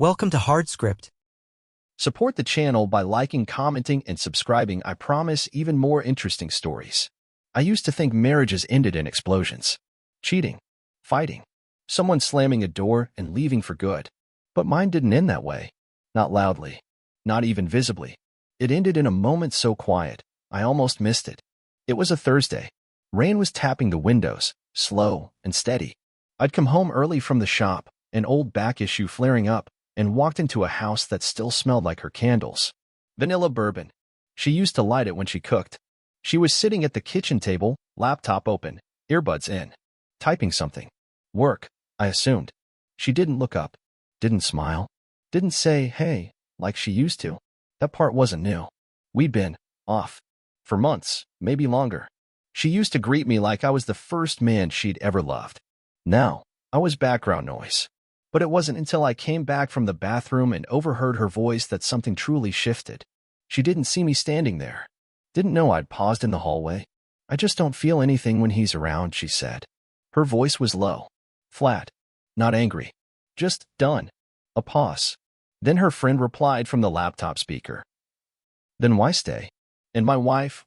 Welcome to Hard Script. Support the channel by liking, commenting, and subscribing. I promise even more interesting stories. I used to think marriages ended in explosions. Cheating. Fighting. Someone slamming a door and leaving for good. But mine didn't end that way. Not loudly. Not even visibly. It ended in a moment so quiet, I almost missed it. It was a Thursday. Rain was tapping the windows, slow and steady. I'd come home early from the shop, an old back issue flaring up, and walked into a house that still smelled like her candles. Vanilla bourbon. She used to light it when she cooked. She was sitting at the kitchen table, laptop open, earbuds in. Typing something. Work, I assumed. She didn't look up. Didn't smile. Didn't say, hey, like she used to. That part wasn't new. We'd been off for months, maybe longer. She used to greet me like I was the first man she'd ever loved. Now, I was background noise. But it wasn't until I came back from the bathroom and overheard her voice that something truly shifted. She didn't see me standing there. Didn't know I'd paused in the hallway. I just don't feel anything when he's around, she said. Her voice was low. Flat. Not angry. Just done. A pause. Then her friend replied from the laptop speaker. Then why stay? And my wife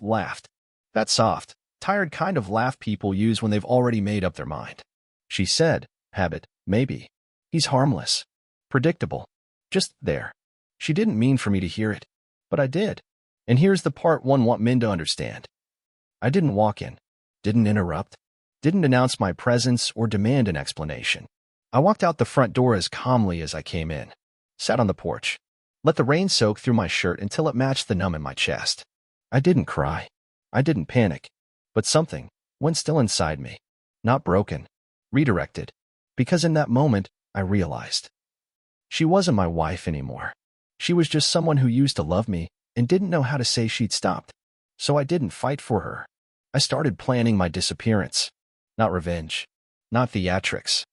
laughed. That soft, tired kind of laugh people use when they've already made up their mind. She said, habit. Maybe. He's harmless. Predictable. Just there. She didn't mean for me to hear it. But I did. And here's the part one want men to understand. I didn't walk in. Didn't interrupt. Didn't announce my presence or demand an explanation. I walked out the front door as calmly as I came in. Sat on the porch. Let the rain soak through my shirt until it matched the numb in my chest. I didn't cry. I didn't panic. But something went still inside me. Not broken. Redirected. Because in that moment, I realized. She wasn't my wife anymore. She was just someone who used to love me and didn't know how to say she'd stopped. So I didn't fight for her. I started planning my disappearance. Not revenge. Not theatrics.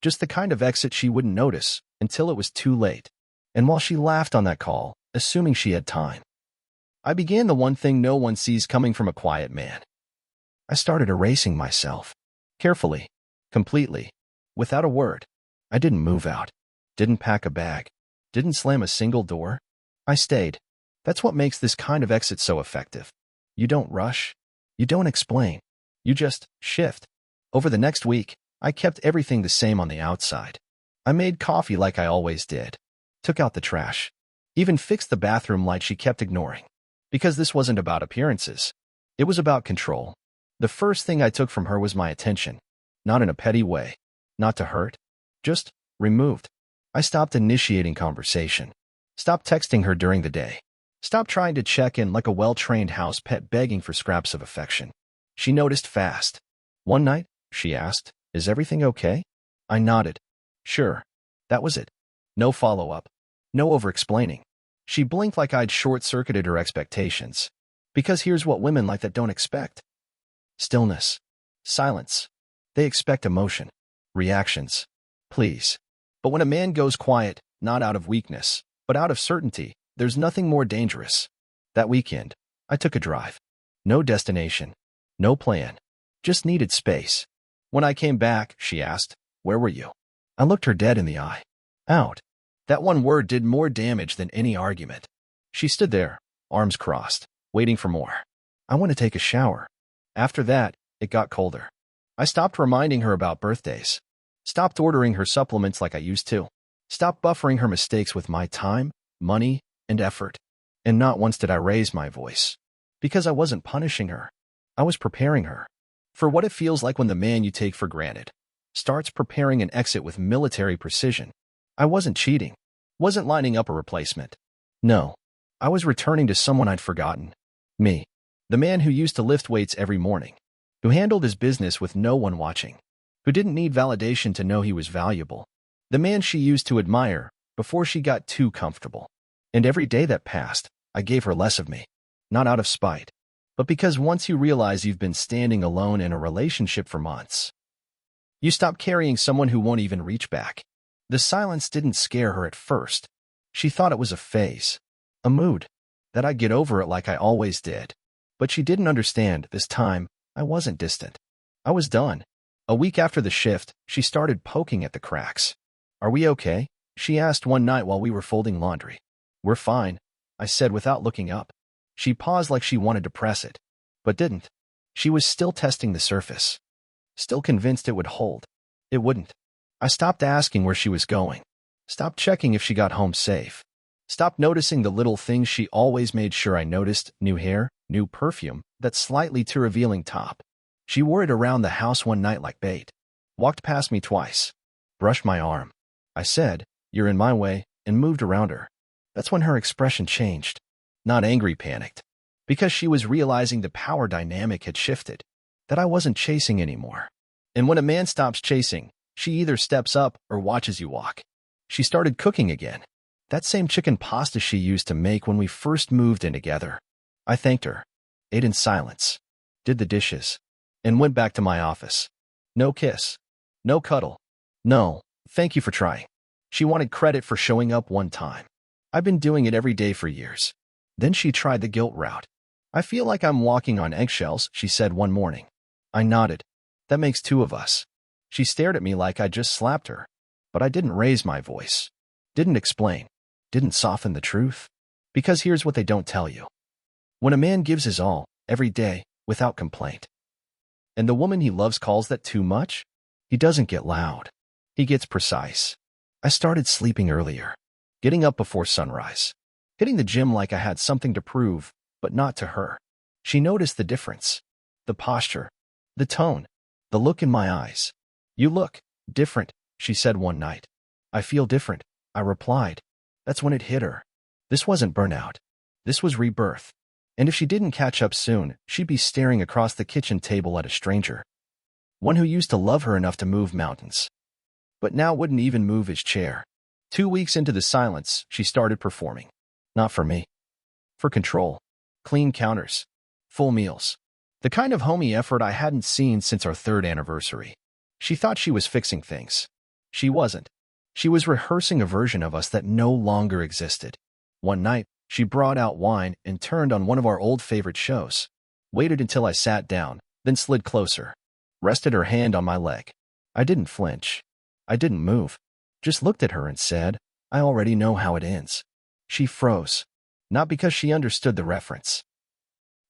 Just the kind of exit she wouldn't notice until it was too late. And while she laughed on that call, assuming she had time, I began the one thing no one sees coming from a quiet man. I started erasing myself. Carefully. Completely. Without a word. I didn't move out. Didn't pack a bag. Didn't slam a single door. I stayed. That's what makes this kind of exit so effective. You don't rush. You don't explain. You just shift. Over the next week, I kept everything the same on the outside. I made coffee like I always did. Took out the trash. Even fixed the bathroom light she kept ignoring. Because this wasn't about appearances. It was about control. The first thing I took from her was my attention. Not in a petty way. Not to hurt. Just removed. I stopped initiating conversation. Stopped texting her during the day. Stopped trying to check in like a well-trained house pet begging for scraps of affection. She noticed fast. One night, she asked, "Is everything okay?" I nodded. Sure. That was it. No follow-up. No over-explaining. She blinked like I'd short-circuited her expectations. Because here's what women like that don't expect. Stillness. Silence. They expect emotion. Reactions. Please. But when a man goes quiet, not out of weakness, but out of certainty, there's nothing more dangerous. That weekend, I took a drive. No destination. No plan. Just needed space. When I came back, she asked, "Where were you?" I looked her dead in the eye. Out. That one word did more damage than any argument. She stood there, arms crossed, waiting for more. I want to take a shower. After that, it got colder. I stopped reminding her about birthdays. Stopped ordering her supplements like I used to. Stopped buffering her mistakes with my time, money, and effort. And not once did I raise my voice. Because I wasn't punishing her. I was preparing her. For what it feels like when the man you take for granted starts preparing an exit with military precision. I wasn't cheating. Wasn't lining up a replacement. No. I was returning to someone I'd forgotten. Me. The man who used to lift weights every morning. Who handled his business with no one watching. Who didn't need validation to know he was valuable. The man she used to admire before she got too comfortable. And every day that passed, I gave her less of me. Not out of spite. But because once you realize you've been standing alone in a relationship for months, you stop carrying someone who won't even reach back. The silence didn't scare her at first. She thought it was a phase. A mood. That I'd get over it like I always did. But she didn't understand this time I wasn't distant. I was done. A week after the shift, she started poking at the cracks. "Are we okay?" She asked one night while we were folding laundry. We're fine, I said without looking up. She paused like she wanted to press it, but didn't. She was still testing the surface. Still convinced it would hold. It wouldn't. I stopped asking where she was going. Stopped checking if she got home safe. Stopped noticing the little things she always made sure I noticed: new hair, new perfume, that slightly too revealing top. She wore it around the house one night like bait. Walked past me twice. Brushed my arm. I said, "You're in my way," and moved around her. That's when her expression changed. Not angry, panicked. Because she was realizing the power dynamic had shifted. That I wasn't chasing anymore. And when a man stops chasing, she either steps up or watches you walk. She started cooking again. That same chicken pasta she used to make when we first moved in together. I thanked her. Ate in silence. Did the dishes. And went back to my office. No kiss. No cuddle. No, thank you for trying. She wanted credit for showing up one time. I've been doing it every day for years. Then she tried the guilt route. I feel like I'm walking on eggshells, she said one morning. I nodded. That makes two of us. She stared at me like I just slapped her. But I didn't raise my voice. Didn't explain. Didn't soften the truth. Because here's what they don't tell you. When a man gives his all, every day, without complaint, and the woman he loves calls that too much, he doesn't get loud. He gets precise. I started sleeping earlier. Getting up before sunrise. Hitting the gym like I had something to prove, but not to her. She noticed the difference. The posture. The tone. The look in my eyes. You look different, she said one night. I feel different, I replied. That's when it hit her. This wasn't burnout. This was rebirth. And if she didn't catch up soon, she'd be staring across the kitchen table at a stranger. One who used to love her enough to move mountains. But now wouldn't even move his chair. 2 weeks into the silence, she started performing. Not for me. For control. Clean counters. Full meals. The kind of homey effort I hadn't seen since our 3rd anniversary. She thought she was fixing things. She wasn't. She was rehearsing a version of us that no longer existed. One night, she brought out wine and turned on one of our old favorite shows. Waited until I sat down, then slid closer. Rested her hand on my leg. I didn't flinch. I didn't move. Just looked at her and said, I already know how it ends. She froze. Not because she understood the reference,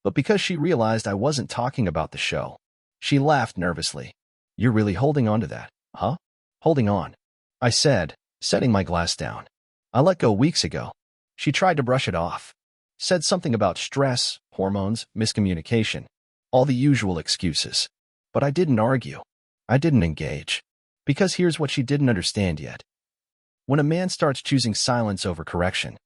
but because she realized I wasn't talking about the show. She laughed nervously. You're really holding on to that, huh? Holding on, I said, setting my glass down. I let go weeks ago. She tried to brush it off. Said something about stress, hormones, miscommunication. All the usual excuses. But I didn't argue. I didn't engage. Because here's what she didn't understand yet. When a man starts choosing silence over correction,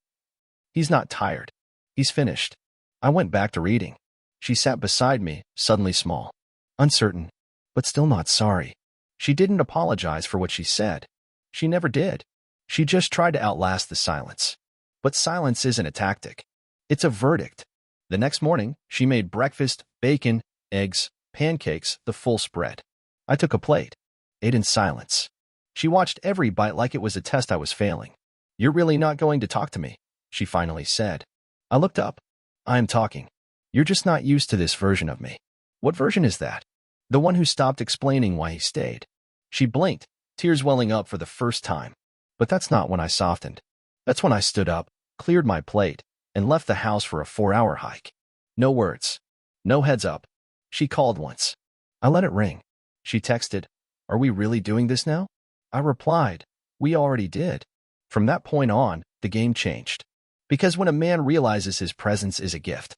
he's not tired. He's finished. I went back to reading. She sat beside me, suddenly small. Uncertain, but still not sorry. She didn't apologize for what she said. She never did. She just tried to outlast the silence. But silence isn't a tactic. It's a verdict. The next morning, she made breakfast, bacon, eggs, pancakes, the full spread. I took a plate. Ate in silence. She watched every bite like it was a test I was failing. You're really not going to talk to me, she finally said. I looked up. I am talking. You're just not used to this version of me. What version is that? The one who stopped explaining why he stayed. She blinked, tears welling up for the first time. But that's not when I softened. That's when I stood up, cleared my plate, and left the house for a 4-hour hike. No words. No heads up. She called once. I let it ring. She texted, Are we really doing this now? I replied, We already did. From that point on, the game changed. Because when a man realizes his presence is a gift,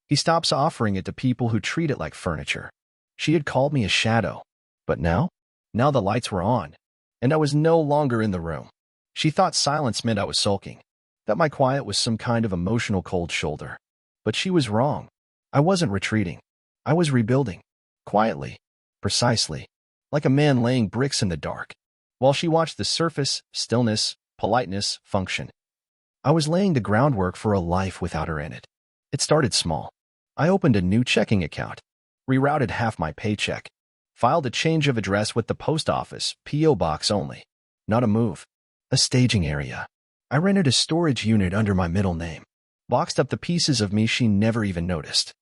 he stops offering it to people who treat it like furniture. She had called me a shadow. But now? Now the lights were on, and I was no longer in the room. She thought silence meant I was sulking, that my quiet was some kind of emotional cold shoulder. But she was wrong. I wasn't retreating. I was rebuilding. Quietly. Precisely. Like a man laying bricks in the dark. While she watched the surface, stillness, politeness, function. I was laying the groundwork for a life without her in it. It started small. I opened a new checking account. Rerouted half my paycheck. Filed a change of address with the post office, P.O. box only. Not a move. A staging area. I rented a storage unit under my middle name. Boxed up the pieces of me she never even noticed.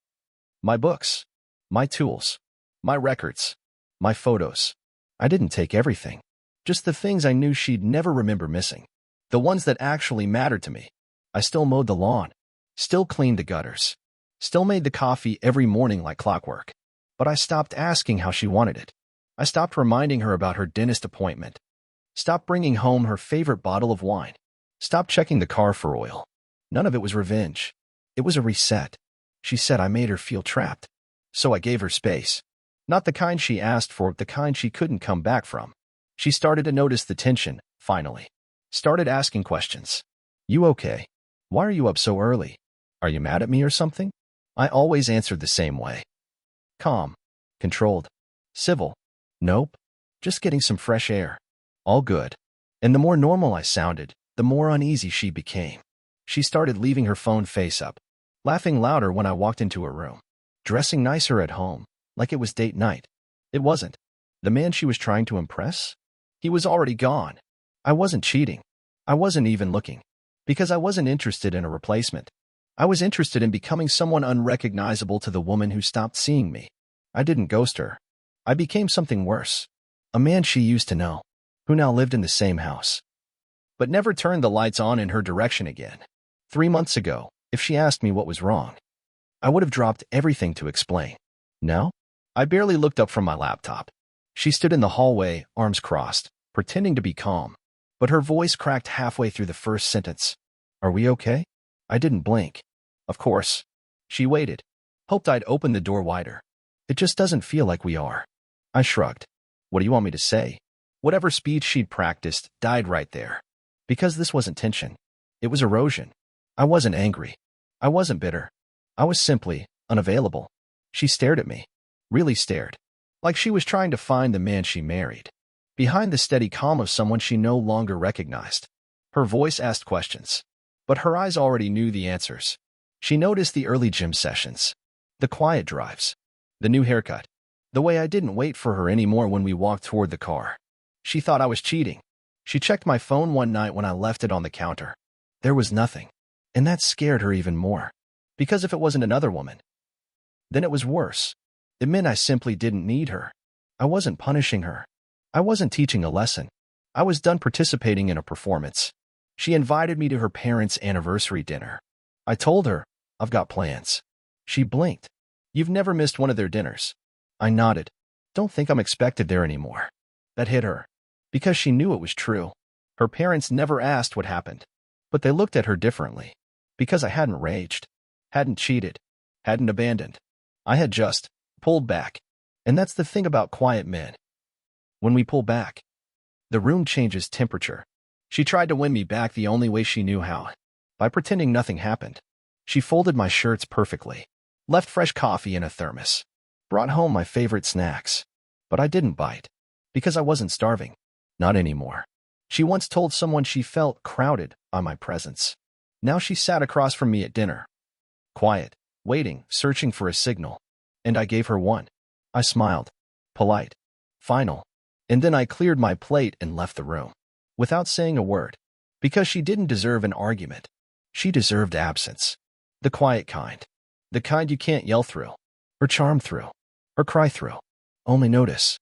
My books. My tools. My records. My photos. I didn't take everything. Just the things I knew she'd never remember missing. The ones that actually mattered to me. I still mowed the lawn. Still cleaned the gutters. Still made the coffee every morning like clockwork. But I stopped asking how she wanted it. I stopped reminding her about her dentist appointment. Stopped bringing home her favorite bottle of wine. Stopped checking the car for oil. None of it was revenge. It was a reset. She said I made her feel trapped. So I gave her space. Not the kind she asked for, the kind she couldn't come back from. She started to notice the tension, finally. Started asking questions. You okay? Why are you up so early? Are you mad at me or something? I always answered the same way. Calm. Controlled. Civil. Nope. Just getting some fresh air. All good. And the more normal I sounded, the more uneasy she became. She started leaving her phone face up, laughing louder when I walked into her room, dressing nicer at home, like it was date night. It wasn't. The man she was trying to impress? He was already gone. I wasn't cheating. I wasn't even looking. Because I wasn't interested in a replacement. I was interested in becoming someone unrecognizable to the woman who stopped seeing me. I didn't ghost her. I became something worse. A man she used to know, who now lived in the same house, but never turned the lights on in her direction again. 3 months ago, if she asked me what was wrong, I would have dropped everything to explain. No? I barely looked up from my laptop. She stood in the hallway, arms crossed, pretending to be calm, but her voice cracked halfway through the first sentence. Are we okay? I didn't blink. Of course. She waited. Hoped I'd open the door wider. It just doesn't feel like we are. I shrugged. What do you want me to say? Whatever speech she'd practiced died right there. Because this wasn't tension. It was erosion. I wasn't angry. I wasn't bitter. I was simply unavailable. She stared at me. Really stared. Like she was trying to find the man she married. Behind the steady calm of someone she no longer recognized. Her voice asked questions. But her eyes already knew the answers. She noticed the early gym sessions. The quiet drives. The new haircut. The way I didn't wait for her anymore when we walked toward the car. She thought I was cheating. She checked my phone one night when I left it on the counter. There was nothing. And that scared her even more. Because if it wasn't another woman, then it was worse. It meant I simply didn't need her. I wasn't punishing her. I wasn't teaching a lesson. I was done participating in a performance. She invited me to her parents' anniversary dinner. I told her, I've got plans. She blinked. You've never missed one of their dinners. I nodded. Don't think I'm expected there anymore. That hit her. Because she knew it was true. Her parents never asked what happened. But they looked at her differently. Because I hadn't raged. Hadn't cheated. Hadn't abandoned. I had just pulled back. And that's the thing about quiet men. When we pull back, the room changes temperature. She tried to win me back the only way she knew how. By pretending nothing happened. She folded my shirts perfectly. Left fresh coffee in a thermos. Brought home my favorite snacks. But I didn't bite. Because I wasn't starving. Not anymore. She once told someone she felt crowded by my presence. Now she sat across from me at dinner. Quiet, waiting, searching for a signal. And I gave her one. I smiled. Polite. Final. And then I cleared my plate and left the room. Without saying a word. Because she didn't deserve an argument. She deserved absence. The quiet kind. The kind you can't yell through. Or charm through. Or cry through. Only notice.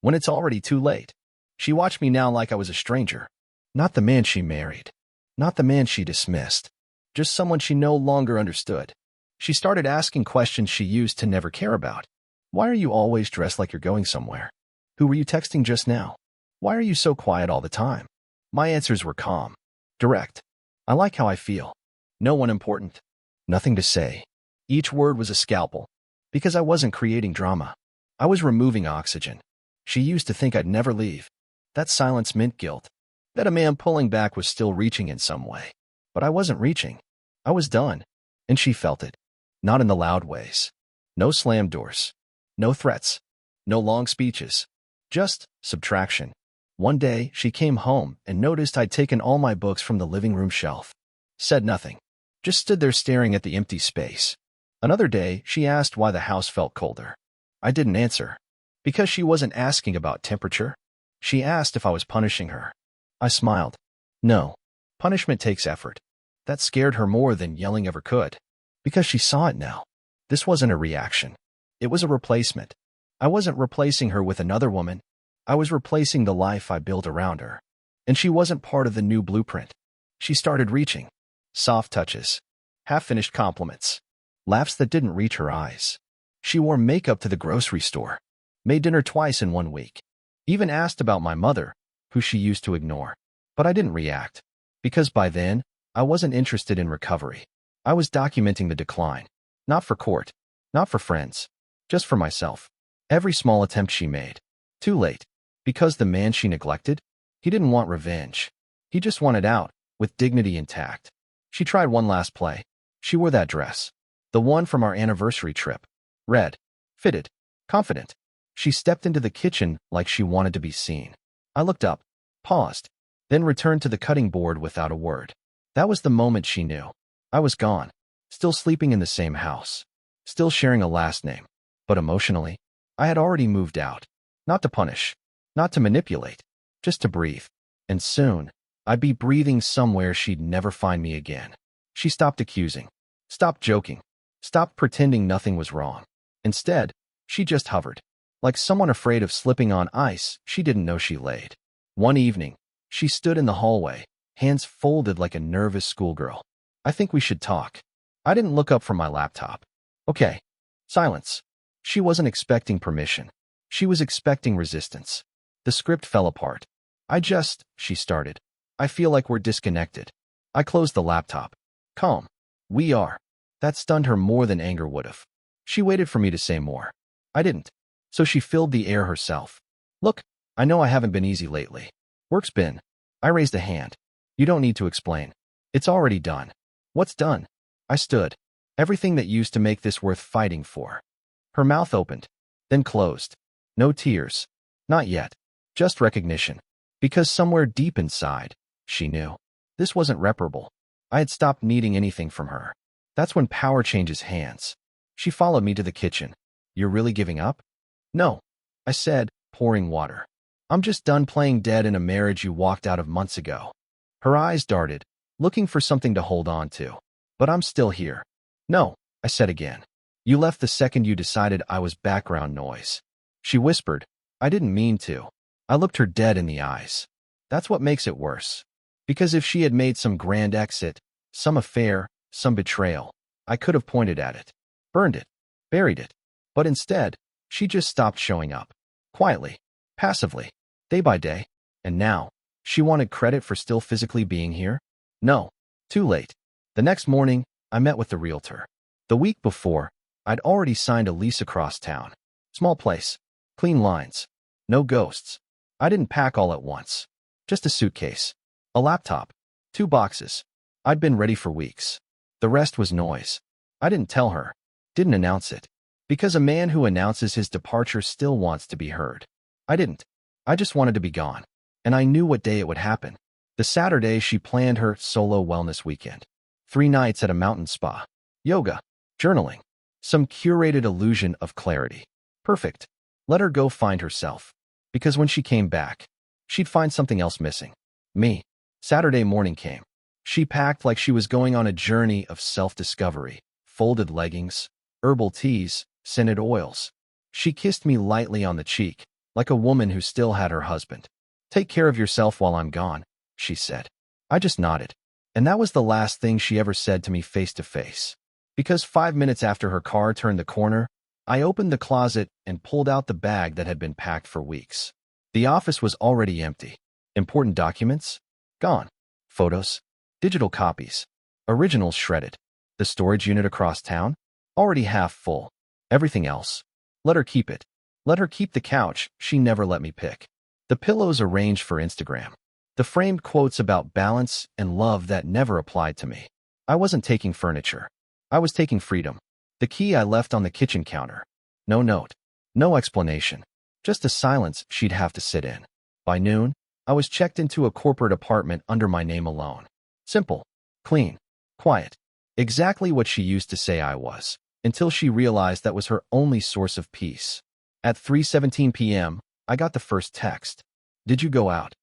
When it's already too late. She watched me now like I was a stranger. Not the man she married. Not the man she dismissed. Just someone she no longer understood. She started asking questions she used to never care about. Why are you always dressed like you're going somewhere? Who were you texting just now? Why are you so quiet all the time? My answers were calm. Direct. I like how I feel. No one important. Nothing to say. Each word was a scalpel. Because I wasn't creating drama. I was removing oxygen. She used to think I'd never leave. That silence meant guilt. That a man pulling back was still reaching in some way. But I wasn't reaching. I was done. And she felt it. Not in the loud ways. No slammed doors. No threats. No long speeches. Just subtraction. One day, she came home and noticed I'd taken all my books from the living room shelf. Said nothing. Just stood there staring at the empty space. Another day, she asked why the house felt colder. I didn't answer. Because she wasn't asking about temperature. She asked if I was punishing her. I smiled. No. Punishment takes effort. That scared her more than yelling ever could. Because she saw it now. This wasn't a reaction. It was a replacement. I wasn't replacing her with another woman. I was replacing the life I built around her. And she wasn't part of the new blueprint. She started reaching. Soft touches. Half-finished compliments. Laughs that didn't reach her eyes. She wore makeup to the grocery store. Made dinner twice in 1 week. Even asked about my mother, who she used to ignore. But I didn't react. Because by then, I wasn't interested in recovery. I was documenting the decline. Not for court. Not for friends. Just for myself. Every small attempt she made. Too late. Because the man she neglected? He didn't want revenge. He just wanted out, with dignity intact. She tried one last play. She wore that dress. The one from our anniversary trip. Red. Fitted. Confident. She stepped into the kitchen like she wanted to be seen. I looked up. Paused. Then returned to the cutting board without a word. That was the moment she knew. I was gone. Still sleeping in the same house. Still sharing a last name. But emotionally, I had already moved out. Not to punish. Not to manipulate. Just to breathe. And soon, I'd be breathing somewhere she'd never find me again. She stopped accusing. Stopped joking. Stopped pretending nothing was wrong. Instead, she just hovered. Like someone afraid of slipping on ice she didn't know she laid. One evening, she stood in the hallway, hands folded like a nervous schoolgirl. I think we should talk. I didn't look up from my laptop. Okay. Silence. She wasn't expecting permission. She was expecting resistance. The script fell apart. She started. I feel like we're disconnected. I closed the laptop. Calm. We are. That stunned her more than anger would have. She waited for me to say more. I didn't. So she filled the air herself. Look, I know I haven't been easy lately. Work's been. I raised a hand. You don't need to explain. It's already done. What's done? I stood. Everything that used to make this worth fighting for. Her mouth opened. Then closed. No tears. Not yet. Just recognition. Because somewhere deep inside, she knew. This wasn't reparable. I had stopped needing anything from her. That's when power changes hands. She followed me to the kitchen. You're really giving up? No. I said, pouring water. I'm just done playing dead in a marriage you walked out of months ago. Her eyes darted, looking for something to hold on to. But I'm still here. No, I said again. You left the second you decided I was background noise. She whispered. I didn't mean to. I looked her dead in the eyes. That's what makes it worse. Because if she had made some grand exit, some affair, some betrayal, I could have pointed at it, burned it, buried it. But instead, she just stopped showing up. Quietly, passively, day by day. And now, she wanted credit for still physically being here? No, too late. The next morning, I met with the realtor. The week before, I'd already signed a lease across town. Small place, clean lines, no ghosts. I didn't pack all at once. Just a suitcase, a laptop, 2 boxes. I'd been ready for weeks. The rest was noise. I didn't tell her, didn't announce it. Because a man who announces his departure still wants to be heard. I didn't. I just wanted to be gone. And I knew what day it would happen. The Saturday she planned her solo wellness weekend. 3 nights at a mountain spa. Yoga. Journaling. Some curated illusion of clarity. Perfect. Let her go find herself. Because when she came back, she'd find something else missing. Me. Saturday morning came. She packed like she was going on a journey of self-discovery. Folded leggings, herbal teas, scented oils. She kissed me lightly on the cheek, like a woman who still had her husband. Take care of yourself while I'm gone, she said. I just nodded. And that was the last thing she ever said to me face to face. Because 5 minutes after her car turned the corner, I opened the closet and pulled out the bag that had been packed for weeks. The office was already empty. Important documents? Gone. Photos? Digital copies. Originals shredded. The storage unit across town? Already half full. Everything else? Let her keep it. Let her keep the couch she never let me pick. The pillows arranged for Instagram. The framed quotes about balance and love that never applied to me. I wasn't taking furniture. I was taking freedom. The key I left on the kitchen counter. No note. No explanation. Just a silence she'd have to sit in. By noon, I was checked into a corporate apartment under my name alone. Simple. Clean. Quiet. Exactly what she used to say I was, until she realized that was her only source of peace. At 3:17 p.m., I got the first text. Did you go out?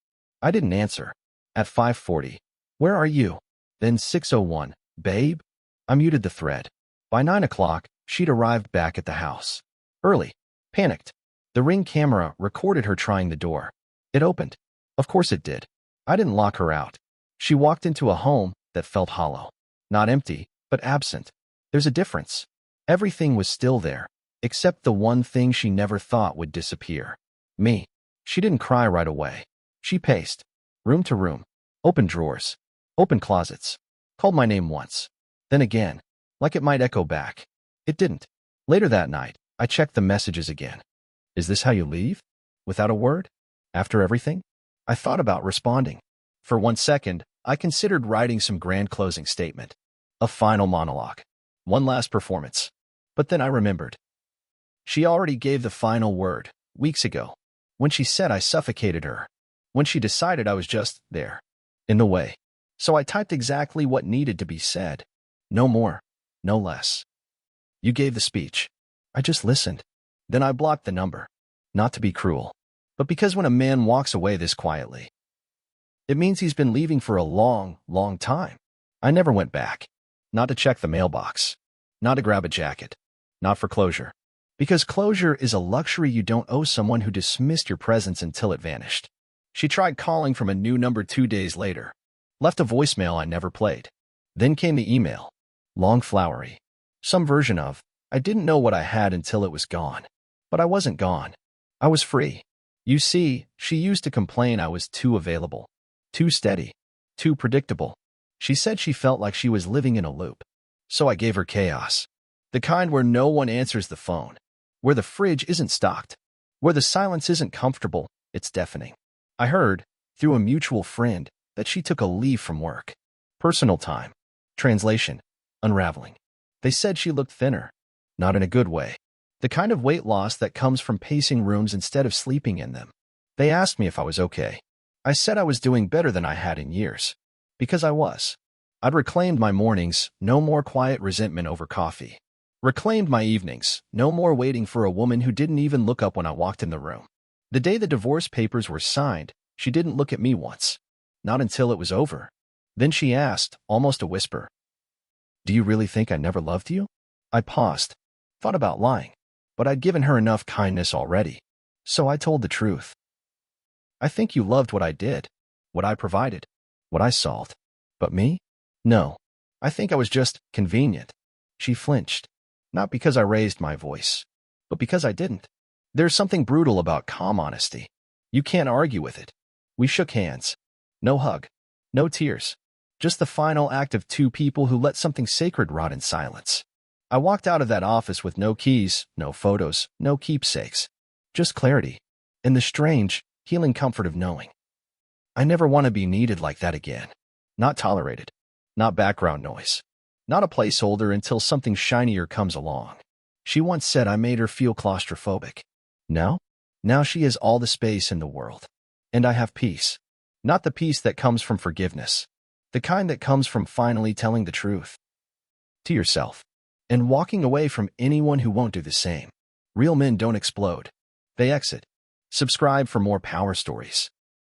I didn't answer. At 5:40. Where are you? Then 6:01. Babe? I muted the thread. By 9 o'clock, she'd arrived back at the house. Early. Panicked. The Ring camera recorded her trying the door. It opened. Of course it did. I didn't lock her out. She walked into a home that felt hollow. Not empty, but absent. There's a difference. Everything was still there, except the one thing she never thought would disappear. Me. She didn't cry right away. She paced. Room to room. Open drawers. Open closets. Called my name once. Then again. Like it might echo back. It didn't. Later that night, I checked the messages again. Is this how you leave? Without a word? After everything? I thought about responding. For 1 second, I considered writing some grand closing statement. A final monologue. One last performance. But then I remembered. She already gave the final word, weeks ago. When she said I suffocated her. When she decided I was just there. In the way. So I typed exactly what needed to be said. No more. No less. You gave the speech. I just listened. Then I blocked the number. Not to be cruel. But because when a man walks away this quietly, it means he's been leaving for a long, long time. I never went back. Not to check the mailbox. Not to grab a jacket. Not for closure. Because closure is a luxury you don't owe someone who dismissed your presence until it vanished. She tried calling from a new number 2 days later. Left a voicemail I never played. Then came the email. Long, flowery. Some version of, I didn't know what I had until it was gone. But I wasn't gone. I was free. You see, she used to complain I was too available. Too steady. Too predictable. She said she felt like she was living in a loop. So I gave her chaos. The kind where no one answers the phone. Where the fridge isn't stocked. Where the silence isn't comfortable, it's deafening. I heard, through a mutual friend, that she took a leave from work. Personal time. Translation. Unraveling. They said she looked thinner. Not in a good way. The kind of weight loss that comes from pacing rooms instead of sleeping in them. They asked me if I was okay. I said I was doing better than I had in years. Because I was. I'd reclaimed my mornings, no more quiet resentment over coffee. Reclaimed my evenings, no more waiting for a woman who didn't even look up when I walked in the room. The day the divorce papers were signed, she didn't look at me once. Not until it was over. Then she asked, almost a whisper, "Do you really think I never loved you?" I paused. Thought about lying. But I'd given her enough kindness already. So I told the truth. I think you loved what I did. What I provided. What I solved. But me? No. I think I was just convenient. She flinched. Not because I raised my voice. But because I didn't. There's something brutal about calm honesty. You can't argue with it. We shook hands. No hug. No tears. Just the final act of two people who let something sacred rot in silence. I walked out of that office with no keys, no photos, no keepsakes. Just clarity. And the strange, healing comfort of knowing. I never want to be needed like that again. Not tolerated. Not background noise. Not a placeholder until something shinier comes along. She once said I made her feel claustrophobic. No? Now she has all the space in the world. And I have peace. Not the peace that comes from forgiveness. The kind that comes from finally telling the truth. To yourself. And walking away from anyone who won't do the same. Real men don't explode. They exit. Subscribe for more power stories.